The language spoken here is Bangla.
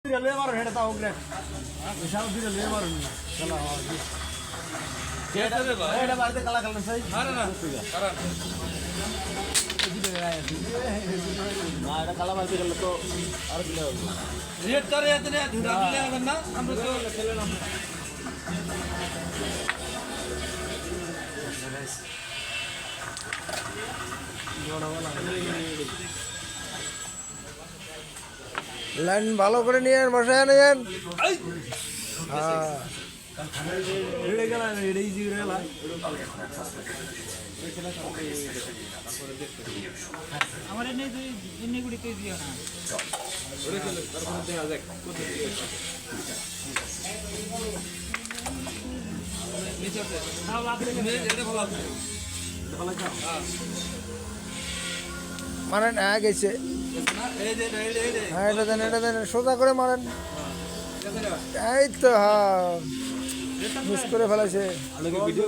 रेलवे मारो हेड ताऊ ग्रेट विशाल भी रेलवे मारो चला हेड मारते कला कलर सही मारो ना कारण ना এটা কালা মারতে গেলে তো আর দিলে হবে রেড করে এতনে ধুরা দিলে হবে না আমরা তো খেলে না লাইন ভালো করে নিয়ে বসায় নেন। হ্যাঁ রেডি গেল রেডি জি গেল আমার এনে গুড়ি কে দিও না ওরে চলে তারপরে দেখা যাক কত নিচে আছে তাও লাগলে এটা ভালো আছে ভালো যাও মারেন হ্যাঁ গেছে। না এই যে এই যে হ্যাঁ এটা দেন সোজা করে মারেন। এটা এই তো হ্যাঁ মিস করে ফেলেছে। আলোকে ভিডিও